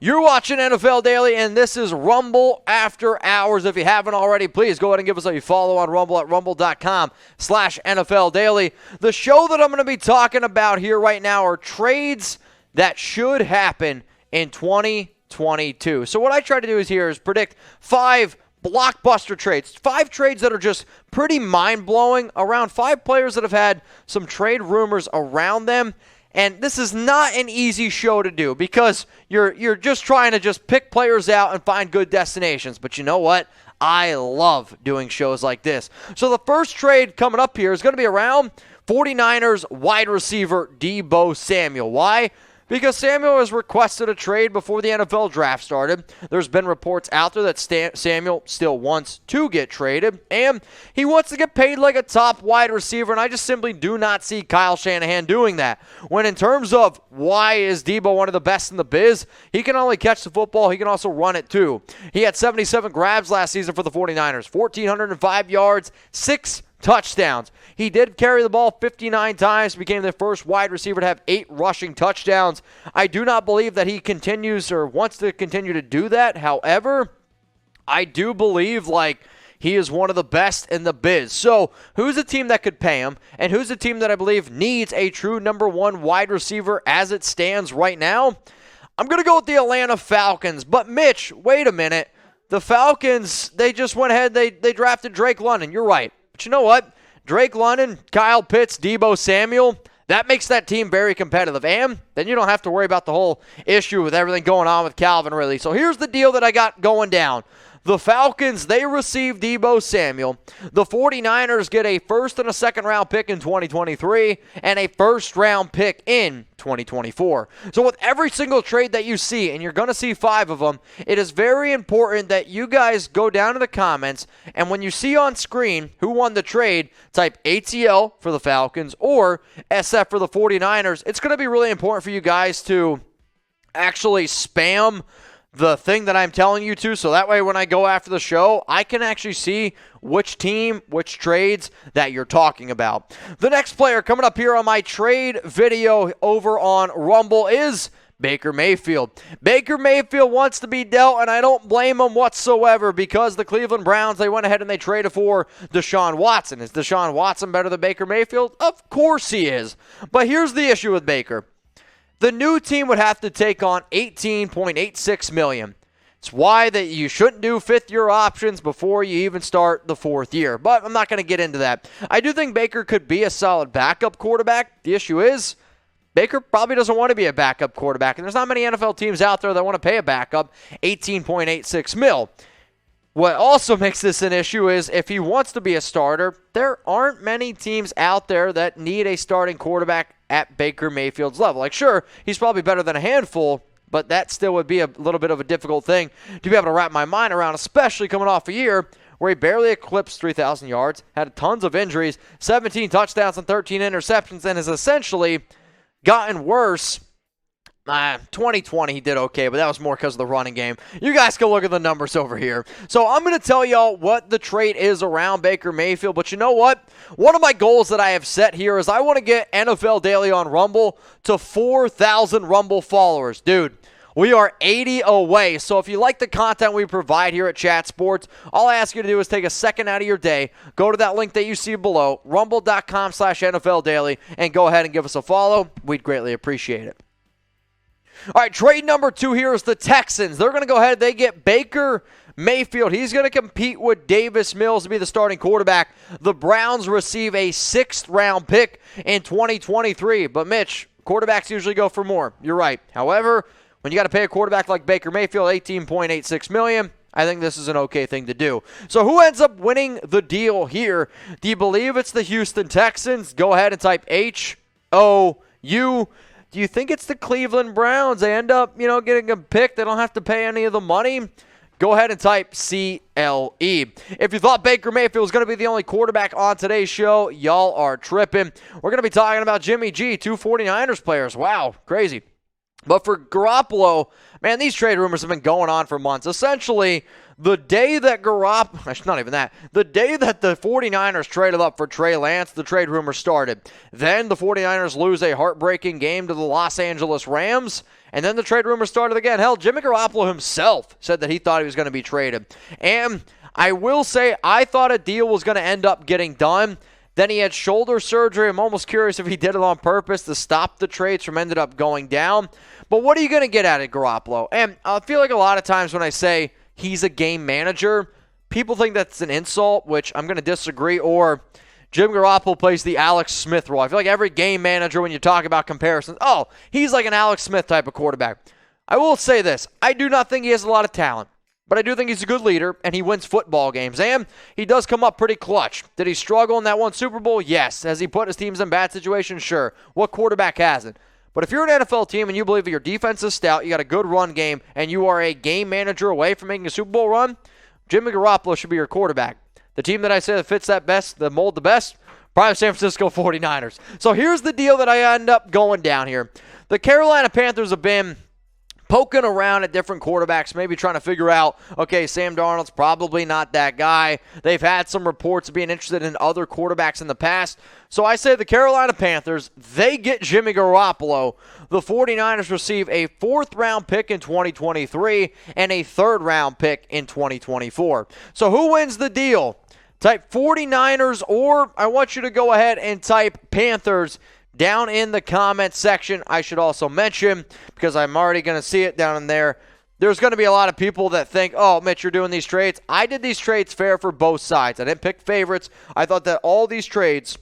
You're watching NFL Daily, and this is Rumble After Hours. If you haven't already, please go ahead and give us a follow on Rumble at rumble.com/NFL Daily. The show that I'm going to be talking about here right now are trades that should happen in 2022. So what I try to do here is predict 5 blockbuster trades, 5 trades that are just pretty mind-blowing around 5 players that have had some trade rumors around them. And this is not an easy show to do because you're just trying to just pick players out and find good destinations. But you know what? I love doing shows like this. So the first trade coming up here is going to be around 49ers wide receiver Deebo Samuel. Why? Because Samuel has requested a trade before the NFL draft started. There's been reports out there that Samuel still wants to get traded, and he wants to get paid like a top wide receiver, and I just simply do not see Kyle Shanahan doing that. When in terms of why is Deebo one of the best in the biz, he can only catch the football, he can also run it too. He had 77 grabs last season for the 49ers, 1,405 yards, 6 touchdowns. He did carry the ball 59 times, became the first wide receiver to have 8 rushing touchdowns. I do not believe that he continues or wants to continue to do that. However, I do believe he is one of the best in the biz. So who's a team that could pay him, and who's a team that I believe needs a true number 1 wide receiver as it stands right now? I'm going to go with the Atlanta Falcons. But Mitch, wait a minute. The Falcons, they just went ahead, they drafted Drake London. You're right. But you know what? Drake London, Kyle Pitts, Deebo Samuel, that makes that team very competitive. And then you don't have to worry about the whole issue with everything going on with Calvin Ridley. So here's the deal that I got going down. The Falcons, they receive Deebo Samuel. The 49ers get a first and a second round pick in 2023 and a first round pick in 2024. So with every single trade that you see, and you're going to see 5 of them, it is very important that you guys go down to the comments, and when you see on screen who won the trade, type ATL for the Falcons or SF for the 49ers. It's going to be really important for you guys to actually spam the thing that I'm telling you to, so that way when I go after the show, I can actually see which team, which trades that you're talking about. The next player coming up here on my trade video over on Rumble is Baker Mayfield. Baker Mayfield wants to be dealt, and I don't blame him whatsoever because the Cleveland Browns, they went ahead and they traded for Deshaun Watson. Is Deshaun Watson better than Baker Mayfield? Of course he is. But here's the issue with Baker. The new team would have to take on $18.86 million. It's why that you shouldn't do 5th-year options before you even start the 4th year. But I'm not going to get into that. I do think Baker could be a solid backup quarterback. The issue is Baker probably doesn't want to be a backup quarterback. And there's not many NFL teams out there that want to pay a backup $18.86 million. What also makes this an issue is if he wants to be a starter, there aren't many teams out there that need a starting quarterback at Baker Mayfield's level. Sure, he's probably better than a handful, but that still would be a little bit of a difficult thing to be able to wrap my mind around, especially coming off a year where he barely eclipsed 3,000 yards, had tons of injuries, 17 touchdowns and 13 interceptions, and has essentially gotten worse. 2020 he did okay, but that was more because of the running game. You guys can look at the numbers over here. So I'm going to tell y'all what the trade is around Baker Mayfield, but you know what? One of my goals that I have set here is I want to get NFL Daily on Rumble to 4,000 Rumble followers. Dude, we are 80 away, so if you like the content we provide here at Chat Sports, all I ask you to do is take a second out of your day, go to that link that you see below, rumble.com/NFL Daily, and go ahead and give us a follow. We'd greatly appreciate it. All right, trade number 2 here is the Texans. They're going to go ahead. They get Baker Mayfield. He's going to compete with Davis Mills to be the starting quarterback. The Browns receive a 6th-round pick in 2023. But, Mitch, quarterbacks usually go for more. You're right. However, when you got to pay a quarterback like Baker Mayfield $18.86 million, I think this is an okay thing to do. So who ends up winning the deal here? Do you believe it's the Houston Texans? Go ahead and type HOU. Do you think it's the Cleveland Browns? They end up, getting a pick. They don't have to pay any of the money. Go ahead and type CLE. If you thought Baker Mayfield was going to be the only quarterback on today's show, y'all are tripping. We're going to be talking about Jimmy G, 2 49ers players. Wow, crazy. But for Garoppolo, man, these trade rumors have been going on for months. Essentially, The day that not even that, the day that the 49ers traded up for Trey Lance, the trade rumor started. Then the 49ers lose a heartbreaking game to the Los Angeles Rams, and then the trade rumor started again. Hell, Jimmy Garoppolo himself said that he thought he was going to be traded. And I will say, I thought a deal was going to end up getting done. Then he had shoulder surgery. I'm almost curious if he did it on purpose to stop the trades from ended up going down. But what are you going to get out of Garoppolo? And I feel like a lot of times when I say he's a game manager, people think that's an insult, which I'm going to disagree. Or Jim Garoppolo plays the Alex Smith role. I feel like every game manager, when you talk about comparisons, he's like an Alex Smith type of quarterback. I will say this. I do not think he has a lot of talent. But I do think he's a good leader, and he wins football games. And he does come up pretty clutch. Did he struggle in that one Super Bowl? Yes. Has he put his teams in bad situations? Sure. What quarterback hasn't? But if you're an NFL team and you believe that your defense is stout, you got a good run game, and you are a game manager away from making a Super Bowl run, Jimmy Garoppolo should be your quarterback. The team that I say that fits that best, the mold the best, probably San Francisco 49ers. So here's the deal that I end up going down here. The Carolina Panthers have been poking around at different quarterbacks, maybe trying to figure out, okay, Sam Darnold's probably not that guy. They've had some reports of being interested in other quarterbacks in the past. So I say the Carolina Panthers, they get Jimmy Garoppolo. The 49ers receive a 4th-round pick in 2023 and a 3rd-round pick in 2024. So who wins the deal? Type 49ers, or I want you to go ahead and type Panthers down in the comments section. I should also mention, because I'm already going to see it down in there, there's going to be a lot of people that think, oh, Mitch, you're doing these trades. I did these trades fair for both sides. I didn't pick favorites. I thought that all these trades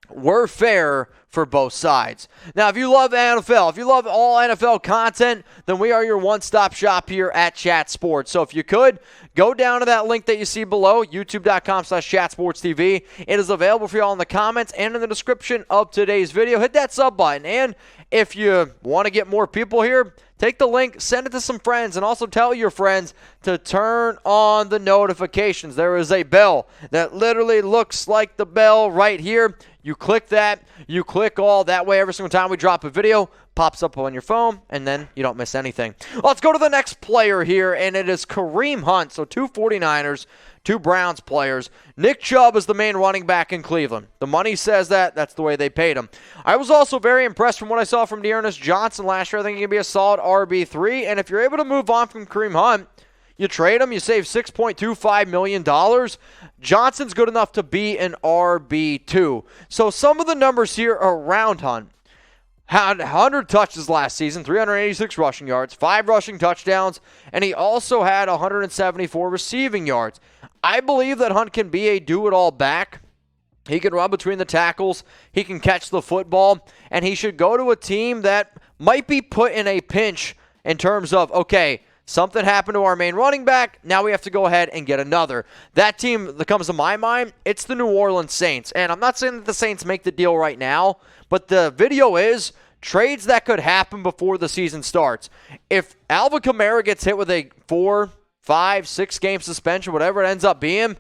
were fair for both sides. Now, if you love NFL, if you love all NFL content, then we are your one-stop shop here at Chat Sports. So if you could, go down to that link that you see below, youtube.com/chatsportstv. It is available for you all in the comments and in the description of today's video. Hit that sub button. And if you want to get more people here, take the link, send it to some friends, and also tell your friends to turn on the notifications. There is a bell that literally looks like the bell right here. You click that, you click all. That way, every single time we drop a video, pops up on your phone, and then you don't miss anything. Let's go to the next player here, and it is Kareem Hunt. So 2 49ers, 2 Browns players. Nick Chubb is the main running back in Cleveland. The money says that. That's the way they paid him. I was also very impressed from what I saw from Dearness Johnson last year. I think he can be a solid RB3, and if you're able to move on from Kareem Hunt, you trade him, you save $6.25 million. Johnson's good enough to be an RB2. So some of the numbers here around Hunt. Had 100 touches last season, 386 rushing yards, 5 rushing touchdowns, and he also had 174 receiving yards. I believe that Hunt can be a do-it-all back. He can run between the tackles, he can catch the football, and he should go to a team that might be put in a pinch in terms of, okay, something happened to our main running back. Now we have to go ahead and get another. That team that comes to my mind, it's the New Orleans Saints. And I'm not saying that the Saints make the deal right now, but the video is trades that could happen before the season starts. If Alvin Kamara gets hit with a 4, 5, 6 game suspension, whatever it ends up being,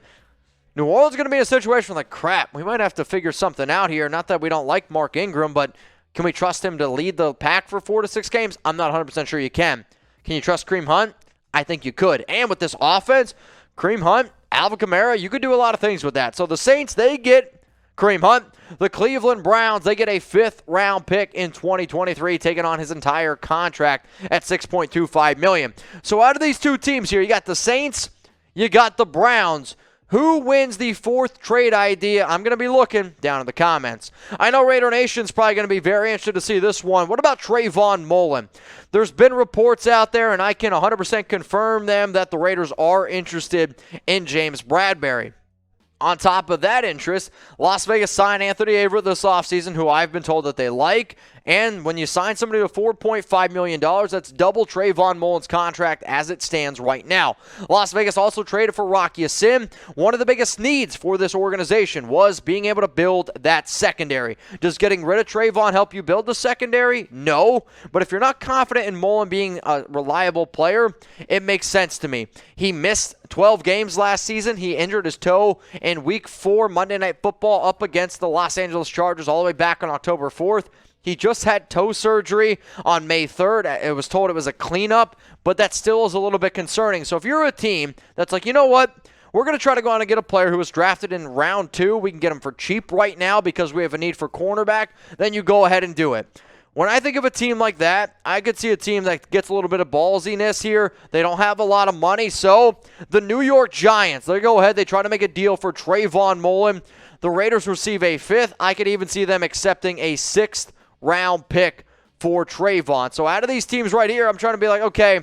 New Orleans is going to be in a situation like, crap, we might have to figure something out here. Not that we don't like Mark Ingram, but can we trust him to lead the pack for 4 to 6 games? I'm not 100% sure you can. Can you trust Kareem Hunt? I think you could. And with this offense, Kareem Hunt, Alvin Kamara, you could do a lot of things with that. So the Saints, they get Kareem Hunt. The Cleveland Browns, they get a 5th-round pick in 2023, taking on his entire contract at $6.25 million. So out of these two teams here, you got the Saints, you got the Browns. Who wins the 4th trade idea? I'm going to be looking down in the comments. I know Raider Nation's probably going to be very interested to see this one. What about Travon Mullen? There's been reports out there, and I can 100% confirm them, that the Raiders are interested in James Bradberry. On top of that interest, Las Vegas signed Anthony Averett this offseason, who I've been told that they like. And when you sign somebody to $4.5 million, that's double Travon Mullen's contract as it stands right now. Las Vegas also traded for Rocky Sin. One of the biggest needs for this organization was being able to build that secondary. Does getting rid of Travon help you build the secondary? No. But if you're not confident in Mullen being a reliable player, it makes sense to me. He missed 12 games last season. He injured his toe in Week 4 Monday Night Football up against the Los Angeles Chargers all the way back on October 4th. He just had toe surgery on May 3rd. It was told it was a cleanup, but that still is a little bit concerning. So if you're a team that's like, you know what, we're going to try to go on and get a player who was drafted in round 2. We can get him for cheap right now because we have a need for cornerback. Then you go ahead and do it. When I think of a team like that, I could see a team that gets a little bit of ballsiness here. They don't have a lot of money. So the New York Giants, they go ahead. They try to make a deal for Travon Mullen. The Raiders receive a 5th. I could even see them accepting a 6th round pick for Travon. So out of these teams right here, I'm trying to be like, okay,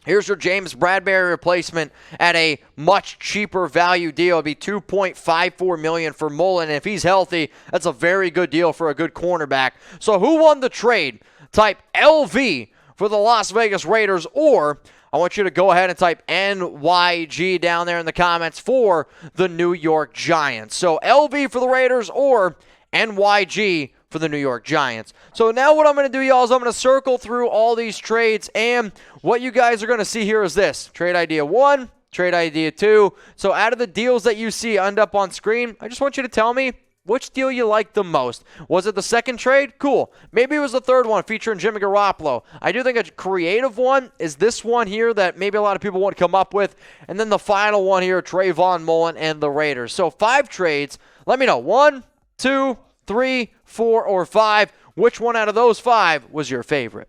here's your James Bradberry replacement at a much cheaper value deal. It'd be $2.54 million for Mullen. And if he's healthy, that's a very good deal for a good cornerback. So who won the trade? Type LV for the Las Vegas Raiders, or I want you to go ahead and type NYG down there in the comments for the New York Giants. So LV for the Raiders or NYG for the New York Giants. So now what I'm going to do, y'all, is I'm going to circle through all these trades, and what you guys are going to see here is this. Trade idea 1, trade idea 2. So out of the deals that you see end up on screen, I just want you to tell me which deal you like the most. Was it the second trade? Cool. Maybe it was the third one featuring Jimmy Garoppolo. I do think a creative one is this one here that maybe a lot of people won't come up with. And then the final one here, Travon Mullen and the Raiders. So 5 trades. Let me know. 1, 2, 3, 4, or 5. Which one out of those 5 was your favorite?